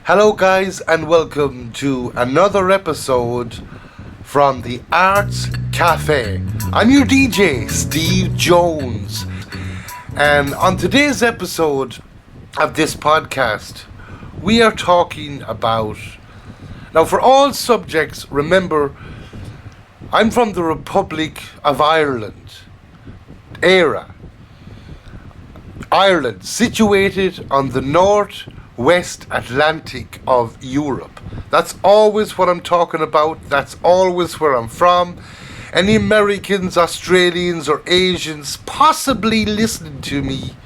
Hello, guys, and welcome to another episode from the Arts Cafe. I'm your DJ, Steve Jones, and on today's episode of this podcast, we are talking about. Now, for all subjects, remember, I'm from the Republic of Ireland era. Ireland, situated on the northwest Atlantic of Europe. That's always what I'm talking about. That's always where I'm from. Any Americans, Australians, or Asians possibly listening to me,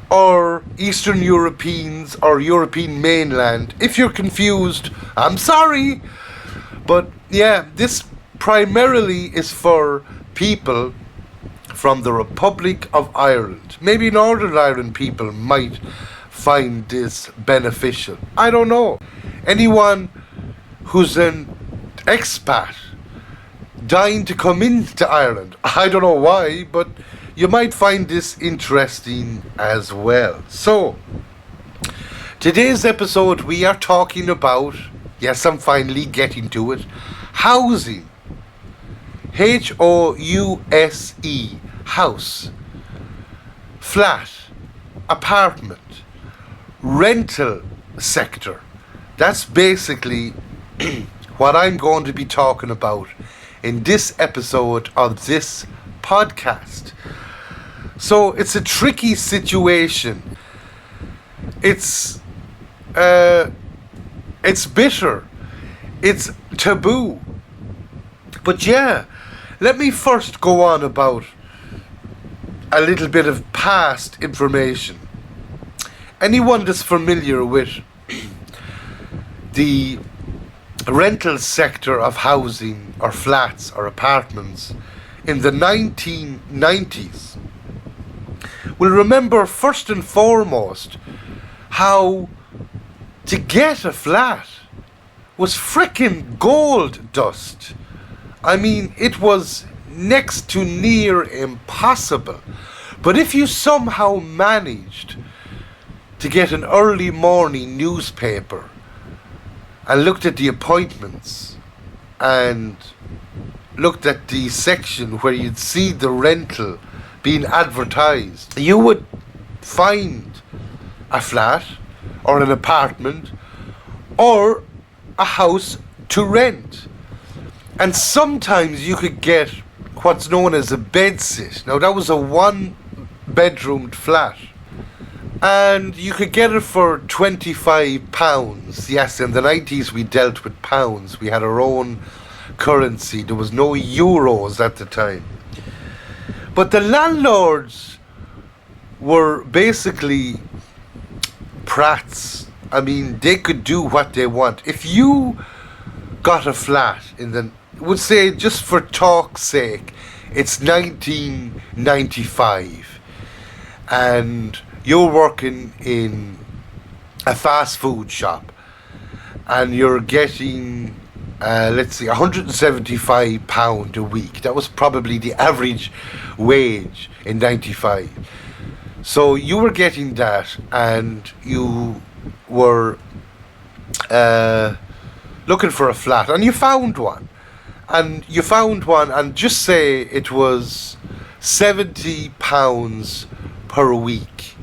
or Eastern Europeans or European mainland, if you're confused, I'm sorry. But yeah, this primarily is for people from the Republic of Ireland. Maybe Northern Ireland people might find this beneficial. I don't know. Anyone who's an expat dying to come into Ireland, I don't know why, but you might find this interesting as well. So, today's episode we are talking about, yes, I'm finally getting to it, housing. House, house, flat, apartment, rental sector. That's basically what I'm going to be talking about in this episode of this podcast. So it's a tricky situation. It's bitter. It's taboo. But yeah, let me first go on about a little bit of past information. Anyone that's familiar with the rental sector of housing or flats or apartments in the 1990s will remember first and foremost how to get a flat was frickin' gold dust. I mean, it was next to near impossible. But if you somehow managed to get an early morning newspaper and looked at the appointments and looked at the section where you'd see the rental being advertised, you would find a flat or an apartment or a house to rent. And sometimes you could get what's known as a bedsit. Now, that was a one-bedroomed flat. And you could get it for £25. Yes, in the 90s we dealt with pounds. We had our own currency. There was no euros at the time. But the landlords were basically prats. I mean, they could do what they want. If you got a flat in the, would say, just for talk's sake, it's 1995 and you're working in a fast food shop and you're getting let's see, £175 a week. That was probably the average wage in 95. So you were getting that and you were looking for a flat and you found one. And just say it was £70 per week.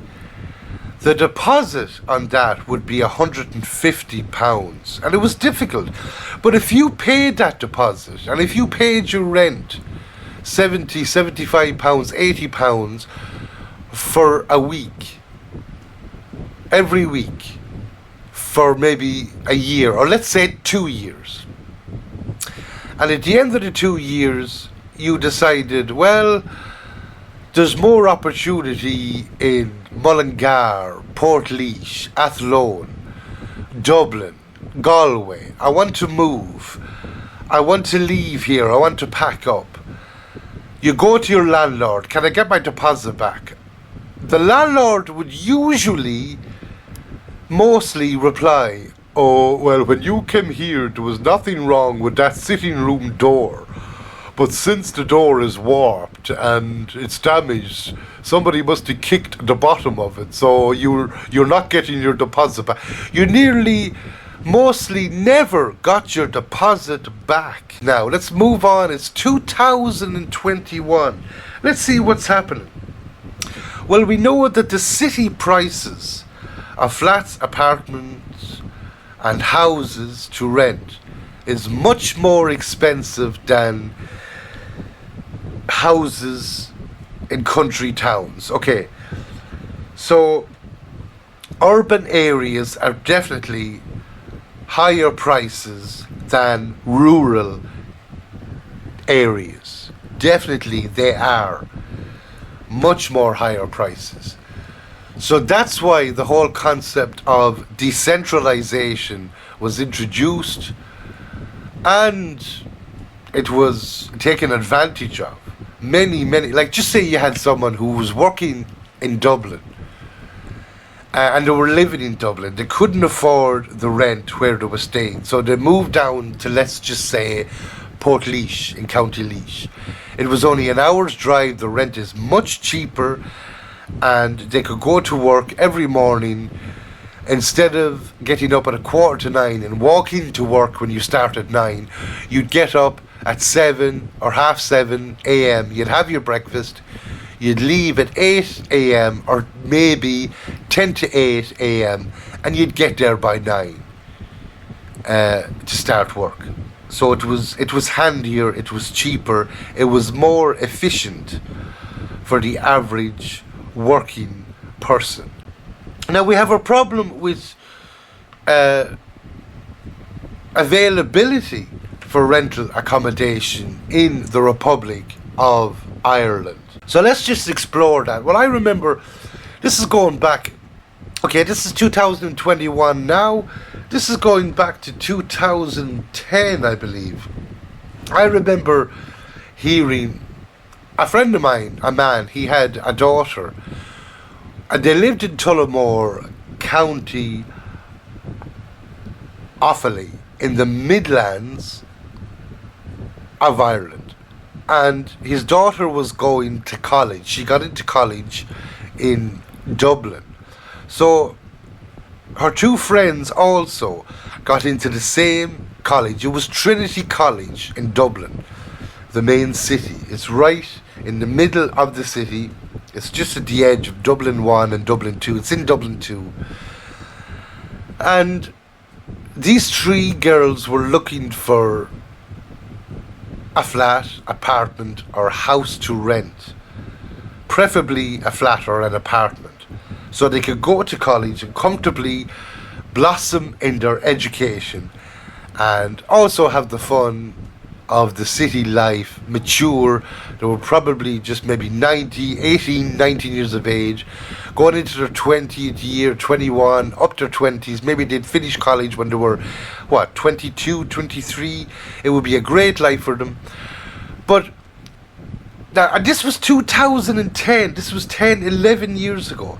The deposit on that would be £150. And it was difficult. But if you paid that deposit and if you paid your rent, £70, £75, £80 for a week, every week, for maybe a year, or let's say 2 years. And at the end of the 2 years, you decided, well, there's more opportunity in Mullingar, Portlaoise, Athlone, Dublin, Galway. I want to move. I want to leave here. I want to pack up. You go to your landlord, can I get my deposit back? The landlord would usually mostly reply, oh, well, when you came here, there was nothing wrong with that sitting room door. But since the door is warped and it's damaged, somebody must have kicked the bottom of it, so you're not getting your deposit back. You nearly, mostly never got your deposit back. Now let's move on. It's 2021. Let's see what's happening. Well, we know that the city prices of flats, apartments, and houses to rent is much more expensive than houses in country towns. Okay, so urban areas are definitely higher prices than rural areas. Definitely they are much more higher prices. So that's why the whole concept of decentralization was introduced, and it was taken advantage of. Many, like just say you had someone who was working in Dublin and they were living in Dublin. They couldn't afford the rent where they were staying, so they moved down to, let's just say, Portlaoise in County Laois. It was only an hour's drive. The rent is much cheaper, and they could go to work every morning. Instead of getting up at 9:15 and walking to work when you start at 9, you'd get up at 7 or half 7 a.m. You'd have your breakfast. You'd leave at 8 a.m. or maybe 10 to 8 a.m. and you'd get there by 9 to start work. So it was handier, it was cheaper, it was more efficient for the average working person. Now we have a problem with availability for rental accommodation in the Republic of Ireland. So let's just explore that. Well, I remember, this is going back, okay, this is 2021 now. This is going back to 2010, I believe. I remember hearing a friend of mine, a man, he had a daughter, and they lived in Tullamore, County Offaly, in the Midlands of Ireland. And his daughter was going to college. She got into college in Dublin. So her two friends also got into the same college. It was Trinity College in Dublin, the main city. It's right in the middle of the city. It's just at the edge of Dublin 1 and Dublin 2. It's in Dublin 2. And these three girls were looking for a flat, apartment, or house to rent. Preferably a flat or an apartment, so they could go to college and comfortably blossom in their education and also have the fun of the city life, mature. They were probably just maybe 19 years of age, going into their 20th year, 21, up their 20s. Maybe they'd finish college when they were, 22, 23. It would be a great life for them. But now, and this was 2010. This was 11 years ago.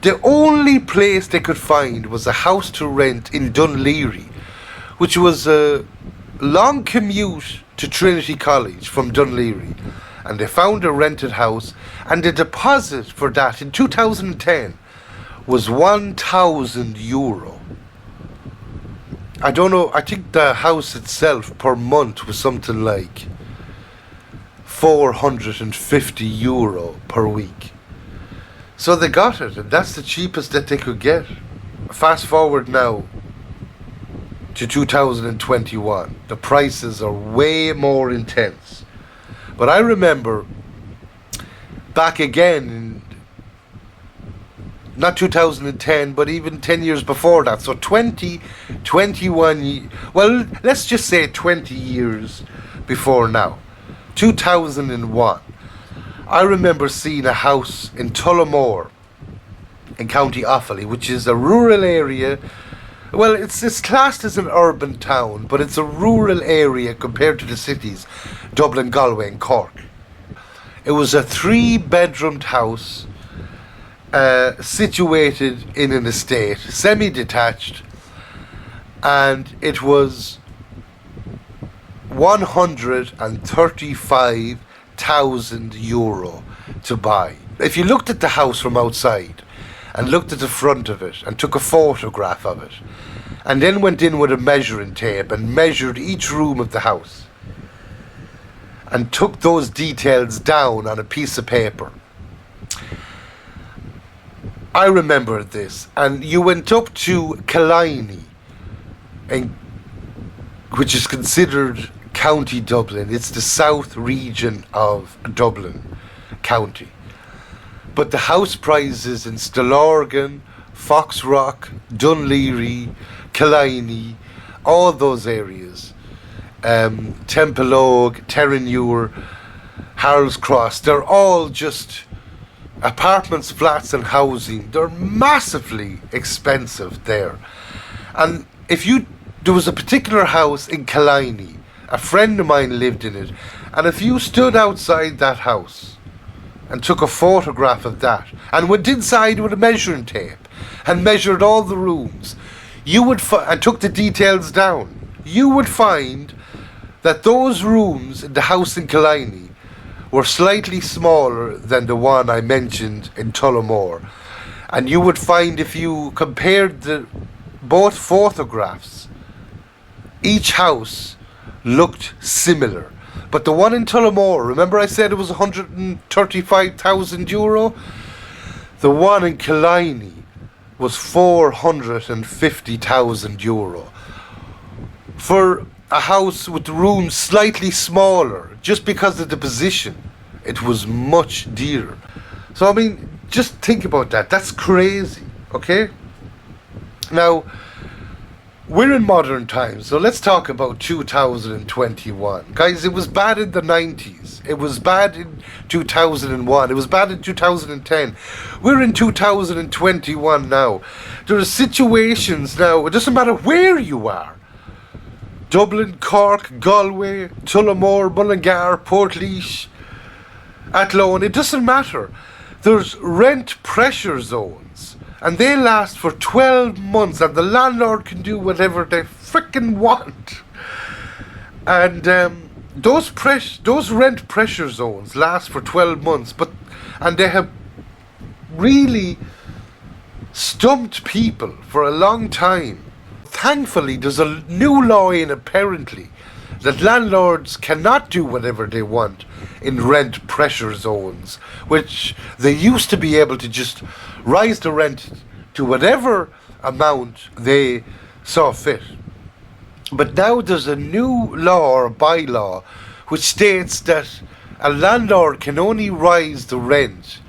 The only place they could find was a house to rent in Dún Laoghaire, which was a long commute to Trinity College from Dún Laoghaire. And they found a rented house, and the deposit for that in 2010 was €1,000. I don't know, I think the house itself per month was something like €450 per week. So they got it, and that's the cheapest that they could get. Fast forward now to 2021. The prices are way more intense. But I remember back again in not 2010, but even 10 years before that. So 21, well, let's just say 20 years before now. 2001. I remember seeing a house in Tullamore in County Offaly, which is a rural area. Well, it's classed as an urban town, but it's a rural area compared to the cities, Dublin, Galway and Cork. It was a 3-bedroomed house situated in an estate, semi-detached, and it was €135,000 to buy. If you looked at the house from outside and looked at the front of it and took a photograph of it and then went in with a measuring tape and measured each room of the house and took those details down on a piece of paper. I remember this, and you went up to Killiney, which is considered County Dublin. It's the south region of Dublin County. But the house prices in Stillorgan, Foxrock, Dunleary, Killiney, all those areas, Templeogue, Terranure, Harold's Cross, they're all just apartments, flats and housing. They're massively expensive there. And there was a particular house in Killiney, a friend of mine lived in it, and if you stood outside that house and took a photograph of that and went inside with a measuring tape and measured all the rooms, and took the details down, you would find that those rooms in the house in Killiney were slightly smaller than the one I mentioned in Tullamore. And you would find, if you compared both photographs, each house looked similar. But the one in Tullamore, remember I said it was €135,000? The one in Killiney was €450,000 for a house with rooms slightly smaller. Just because of the position, it was much dearer. So I mean, just think about that. That's crazy. Okay, now we're in modern times, so let's talk about 2021. Guys, it was bad in the 90s. It was bad in 2001. It was bad in 2010. We're in 2021 now. There are situations now, it doesn't matter where you are. Dublin, Cork, Galway, Tullamore, Mullingar, Portlaoise, Athlone, it doesn't matter. There's rent pressure zones, and they last for 12 months, and the landlord can do whatever they frickin' want. And those rent pressure zones last for 12 months, and they have really stumped people for a long time. Thankfully, there's a new law in, apparently, that landlords cannot do whatever they want in rent pressure zones, which they used to be able to just rise the rent to whatever amount they saw fit. But now there's a new law or bylaw which states that a landlord can only rise the rent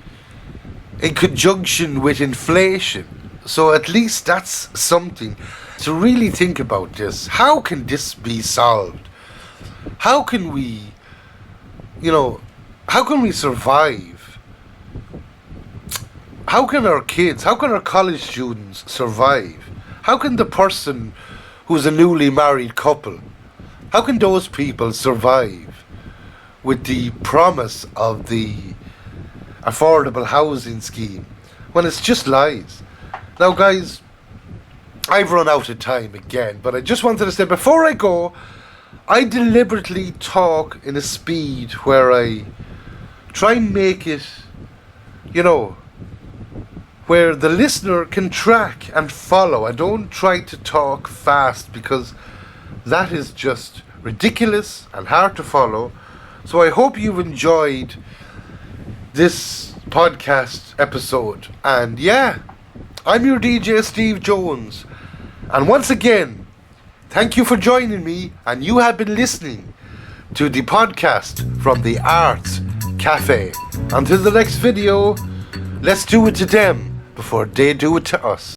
in conjunction with inflation. So at least that's something to really think about this. How can this be solved? How can we survive? How can our kids, how can our college students survive? How can the person who's a newly married couple, how can those people survive with the promise of the affordable housing scheme when it's just lies? Now guys, I've run out of time again, but I just wanted to say before I go, I deliberately talk in a speed where I try and make it, where the listener can track and follow. I don't try to talk fast because that is just ridiculous and hard to follow. So I hope you've enjoyed this podcast episode. And yeah, I'm your DJ Steve Jones. And once again, thank you for joining me, and you have been listening to the podcast from the Arts Cafe. Until the next video, let's do it to them before they do it to us.